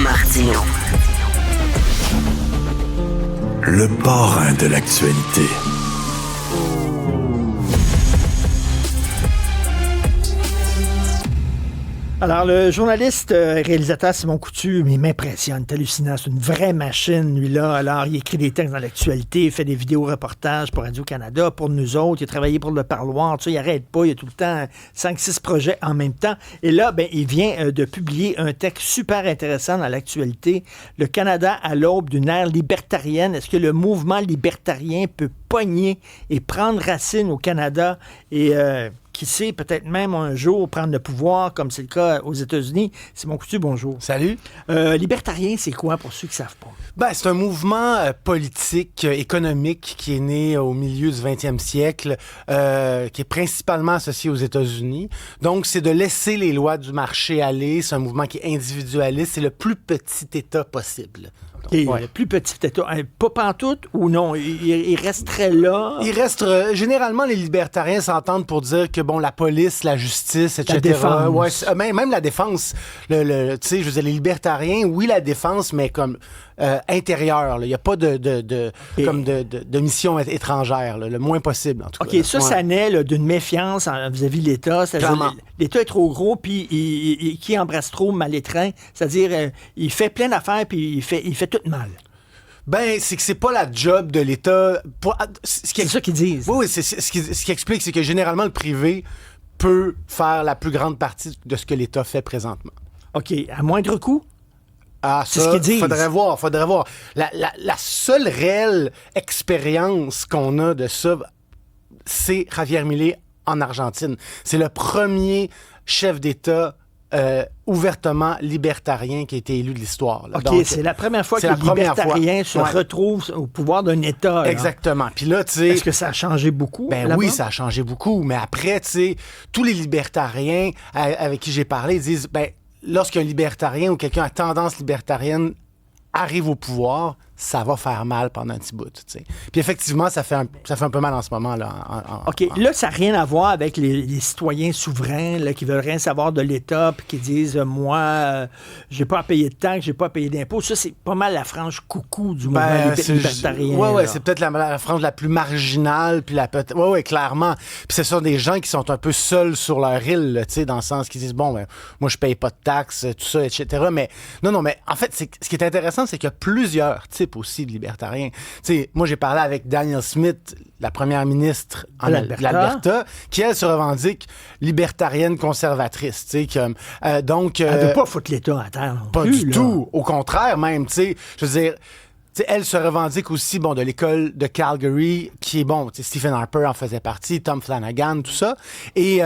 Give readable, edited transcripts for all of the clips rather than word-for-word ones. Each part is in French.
Martineau. Le parrain de l'actualité. Alors, le journaliste réalisateur Simon Coutu, il m'impressionne, c'est hallucinant, c'est une vraie machine, lui-là. Alors, il écrit des textes dans l'actualité, il fait des vidéos-reportages pour Radio-Canada, pour nous autres, il a travaillé pour Le Parloir, tu sais, il n'arrête pas, il a tout le temps 5-6 projets en même temps. Et là, ben, il vient de publier un texte super intéressant dans l'actualité. Le Canada à l'aube d'une ère libertarienne. Est-ce que le mouvement libertarien peut pogner et prendre racine au Canada et... qui sait, peut-être même un jour prendre le pouvoir, comme c'est le cas aux États-Unis. Simon Coutu, bonjour. Salut. Libertarien, c'est quoi pour ceux qui ne savent pas? Ben, c'est un mouvement politique, économique qui est né au milieu du 20e siècle, qui est principalement associé aux États-Unis. Donc, c'est de laisser les lois du marché aller. C'est un mouvement qui est individualiste. C'est le plus petit État possible. Et le plus petit État, pas pantoute ou non? Il resterait là? Il reste... généralement, les libertariens s'entendent pour dire que, bon, la police, la justice, etc. La défense. Ouais, même la défense. Tu sais, je veux dire, les libertariens, oui, la défense, mais comme intérieure. Il n'y a pas de mission étrangère, là, le moins possible, en tout cas. OK, ça naît là, d'une méfiance vis-à-vis de l'État. C'est-à-dire, l'État est trop gros, puis qui embrasse trop mal étreint. C'est-à-dire, il fait plein d'affaires, puis il fait tout mal. Ben, c'est que c'est pas la job de l'État. C'est ça qu'ils disent. Oui, ce qui explique, c'est que généralement, le privé peut faire la plus grande partie de ce que l'État fait présentement. OK, à moindre coût? Ah, c'est ce qu'ils disent. Faudrait voir. La seule réelle expérience qu'on a de ça, c'est Javier Milei en Argentine. C'est le premier chef d'État ouvertement libertarien qui a été élu de l'histoire. Là. OK, donc, c'est la première fois que les libertariens se retrouvent au pouvoir d'un État. Là. Exactement. Puis là, tu sais... Est-ce que ça a changé beaucoup? Ben là-bas? Oui, ça a changé beaucoup. Mais après, tu sais, tous les libertariens avec qui j'ai parlé, ils disent, ben, lorsqu'un libertarien ou quelqu'un à tendance libertarienne arrive au pouvoir, ça va faire mal pendant un petit bout, tu sais. Puis effectivement, ça fait un peu mal en ce moment, là. OK, là, ça n'a rien à voir avec les citoyens souverains là, qui veulent rien savoir de l'État puis qui disent, moi, j'ai pas à payer de taxes, j'ai pas à payer d'impôts. Ça, c'est pas mal la frange coucou du mouvement libertarien. Oui, c'est peut-être la frange la plus marginale, puis oui, clairement. Puis ce sont des gens qui sont un peu seuls sur leur île, tu sais, dans le sens qu'ils disent, bon, ben, moi, je paye pas de taxes, tout ça, etc. Mais non, mais en fait, ce qui est intéressant, c'est qu'il y a plusieurs types aussi de libertariens. Tu sais, moi, j'ai parlé avec Danielle Smith, la première ministre de l'Alberta, qui, elle, se revendique libertarienne conservatrice, tu sais, comme, donc... Elle veut pas foutre l'État à terre non pas plus, du tout. Au contraire, même, tu sais, je veux dire... T'sais, elle se revendique aussi de l'école de Calgary, qui est Stephen Harper en faisait partie, Tom Flanagan, tout ça. Et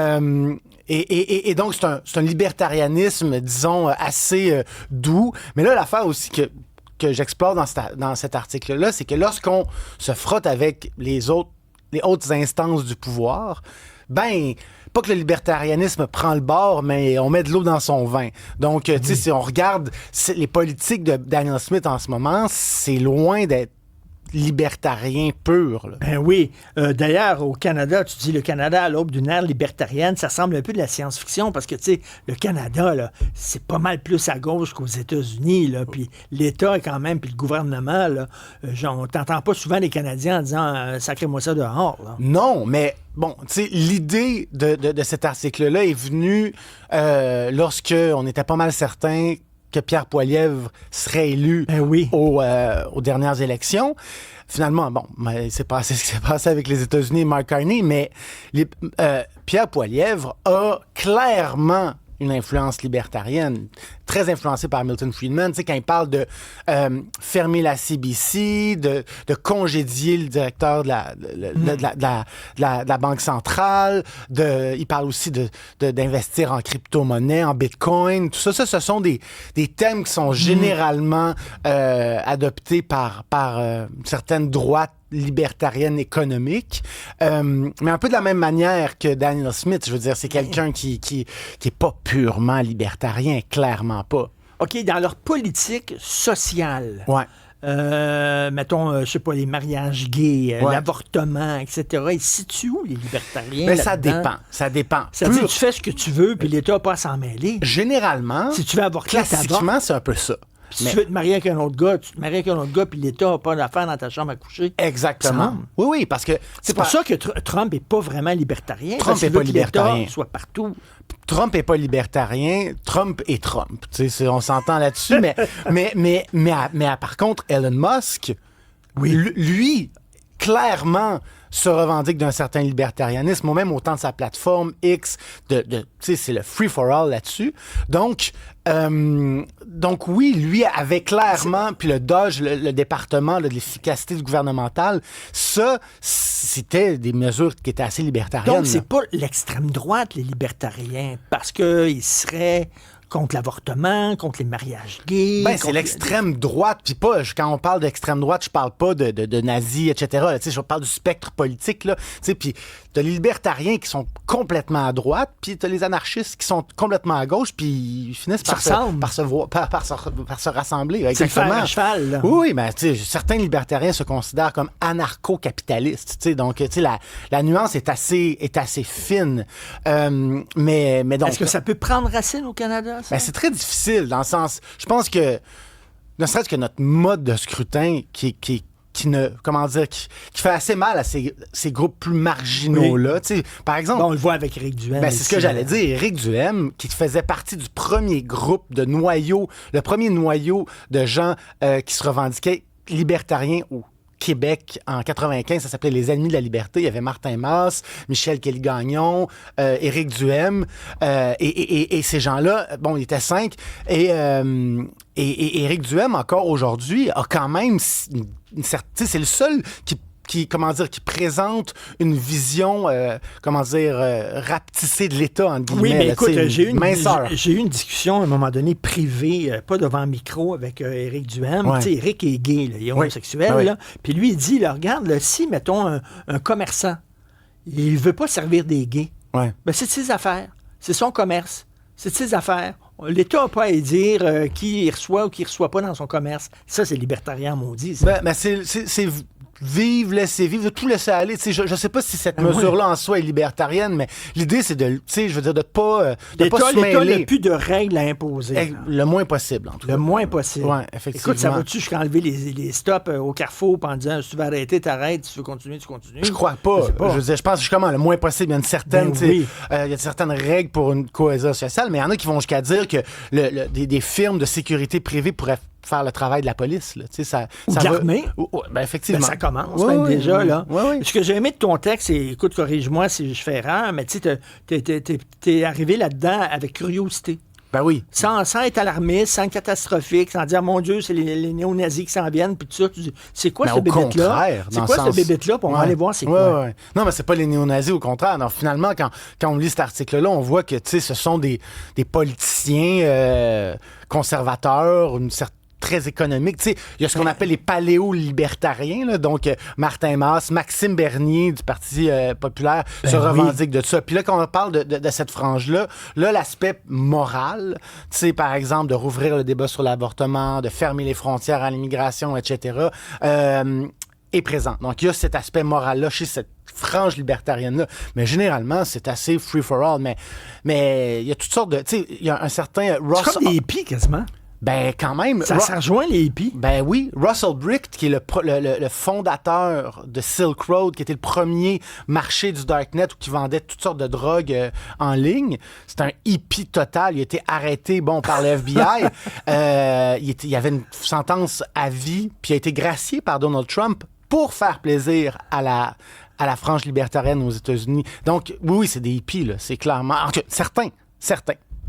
donc, c'est un libertarianisme, disons, assez doux. Mais là, l'affaire aussi que j'explore dans cet article-là, c'est que lorsqu'on se frotte avec les hautes instances du pouvoir, ben... Pas que le libertarianisme prend le bord, mais on met de l'eau dans son vin. Donc, tu sais, si on regarde les politiques de Danielle Smith en ce moment, c'est loin d'être libertarien pur. Là. Ben oui. D'ailleurs, au Canada, tu dis le Canada à l'aube d'une ère libertarienne, ça semble un peu de la science-fiction parce que, tu sais, le Canada, là, c'est pas mal plus à gauche qu'aux États-Unis, là, puis l'État, quand même, puis le gouvernement, là, on t'entend pas souvent les Canadiens en disant « sacrez-moi ça dehors ». Non, mais bon, tu sais, l'idée de cet article-là est venue lorsque on était pas mal certain que Pierre Poilievre serait élu aux dernières élections. Finalement, bon, c'est passé ce qui s'est passé avec les États-Unis et Mark Carney, mais Pierre Poilievre a clairement une influence libertarienne, très influencée par Milton Friedman. Tu sais, quand il parle de fermer la CBC, de congédier le directeur de la Banque centrale, il parle aussi d'investir en crypto-monnaie, en Bitcoin. Tout ça, ce sont des thèmes qui sont généralement adoptés par certaines droites libertarienne économique, mais un peu de la même manière que Danielle Smith. Je veux dire, c'est quelqu'un qui est pas purement libertarien, clairement pas. OK, dans leur politique sociale, mettons, je sais pas, les mariages gays, l'avortement, etc., ils se situent où, les libertariens? Mais ça dépend. Ça dépend. C'est-à-dire, tu fais ce que tu veux, puis l'État n'a pas à s'en mêler. Généralement, si tu veux avorter, classiquement, c'est un peu ça. Puis si tu veux te marier avec un autre gars, tu te maries avec un autre gars, puis l'État n'a pas d'affaire dans ta chambre à coucher. Exactement. Oui, parce que... C'est pour ça que Trump n'est pas vraiment libertarien. Trump n'est pas libertarien. L'État soit partout. Trump n'est pas libertarien, Trump est Trump. On s'entend là-dessus, mais par contre, Elon Musk, lui, clairement, se revendique d'un certain libertarianisme, ou même au temps de sa plateforme X, c'est le free-for-all là-dessus. Donc oui, lui avait clairement, puis le DOGE, le département de l'efficacité gouvernementale, ça, c'était des mesures qui étaient assez libertariennes. Donc, c'est pas l'extrême droite, les libertariens, parce qu'ils seraient contre l'avortement, contre les mariages gays. Ben, c'est l'extrême droite, puis pas, quand on parle d'extrême droite, je parle pas de nazis, etc. Là, je parle du spectre politique, là. Puis t'as les libertariens qui sont complètement à droite, puis t'as les anarchistes qui sont complètement à gauche, puis ils finissent par se rassembler. Exactement. C'est le fer à cheval, là. Oui, mais certains libertariens se considèrent comme anarcho-capitalistes, donc la nuance est assez fine. Mais donc... Est-ce que ça peut prendre racine au Canada? Ben, c'est très difficile, dans le sens... Je pense que, ne serait-ce que notre mode de scrutin qui fait assez mal à ces groupes plus marginaux-là. Oui. Par exemple... Bon, on le voit avec Éric Duhaime. Ben, c'est ce que j'allais dire. Éric Duhaime, qui faisait partie du premier groupe de noyau, le premier noyau de gens qui se revendiquaient libertariens ou Québec en 95, ça s'appelait Les Ennemis de la Liberté. Il y avait Martin Masse, Michel Kelly-Gagnon, Éric Duhaime, et ces gens-là, bon, ils étaient 5. Et Éric Duhaime, encore aujourd'hui, a quand même une certaine... C'est le seul qui présente une vision, rapetissée de l'État, entre guillemets. Oui, mais écoute, j'ai eu une discussion à un moment donné privée, pas devant micro, avec Éric Duhaime. Ouais. Tu sais, Éric est gay, là, il est homosexuel. Oui. Là. Puis lui, il dit, là, regarde, là, si, mettons, un commerçant, il veut pas servir des gays, ben, c'est de ses affaires. C'est son commerce. C'est de ses affaires. L'État n'a pas à dire qui il reçoit ou qui ne reçoit pas dans son commerce. Ça, c'est libertarien maudit. Ça. Ben, c'est vivre, laisser vivre, de tout laisser aller. Je ne sais pas si cette mesure-là en soi est libertarienne, mais l'idée, c'est de pas se mêler. L'État n'a plus de règles à imposer. Le moins possible, en tout cas. Le moins possible. Oui, effectivement. Écoute, ça va-tu jusqu'à enlever les stops au carrefour en disant si tu veux arrêter, t'arrêtes, si tu veux continuer, tu continues? Je crois pas. Je pense justement le moins possible. Il y a une certaine, il y a certaines règles pour une cohésion sociale, mais il y en a qui vont jusqu'à dire que des firmes de sécurité privée pourraient faire le travail de la police. Là. Ou de l'armée. Ben, effectivement. Ben, ça commence même déjà. Là. Oui. Ce que j'ai aimé de ton texte, c'est, écoute, corrige-moi si je fais erreur, mais tu sais, t'es arrivé là-dedans avec curiosité. Ben oui. Sans être alarmiste, sans être catastrophique, sans dire, mon Dieu, c'est les néo-nazis qui s'en viennent, puis tout ça. Tu dis, c'est quoi ce bébête-là? C'est quoi ce bébête-là? Puis on va aller voir c'est quoi. Ouais. Non, mais c'est pas les néo-nazis, au contraire. Non, finalement, quand on lit cet article-là, on voit que, ce sont des politiciens conservateurs, une certaine très économique. Il y a ce qu'on appelle les paléo-libertariens, là, donc Martin Masse, Maxime Bernier du Parti populaire se revendique de ça. Puis là, quand on parle de cette frange-là, l'aspect moral, par exemple, de rouvrir le débat sur l'avortement, de fermer les frontières à l'immigration, etc., est présent. Donc, il y a cet aspect moral-là chez cette frange libertarienne-là. Mais généralement, c'est assez free-for-all. Mais il y a toutes sortes de... il y a un certain... C'est comme des hippies, quasiment. Ben, quand même. Ça rejoint les hippies. Ben oui. Russell Bricht, qui est le fondateur de Silk Road, qui était le premier marché du Darknet où qui vendait toutes sortes de drogues en ligne. C'est un hippie total. Il a été arrêté, par le FBI. Il y avait une sentence à vie, puis il a été gracié par Donald Trump pour faire plaisir à la frange libertarienne aux États-Unis. Donc, oui, c'est des hippies, là. C'est clairement... En tout cas, certains.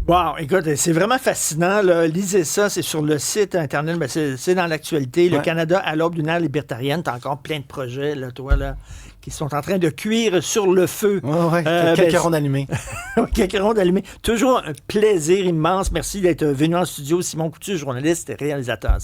Wow, écoute, c'est vraiment fascinant. Là. Lisez ça, c'est sur le site Internet, ben c'est dans l'actualité. Le Canada à l'aube d'une ère libertarienne. T'as encore plein de projets, là, toi, là, qui sont en train de cuire sur le feu. Quelques rondes allumées. Quelques rondes allumées. Toujours un plaisir immense. Merci d'être venu en studio. Simon Coutu, journaliste et réalisateur.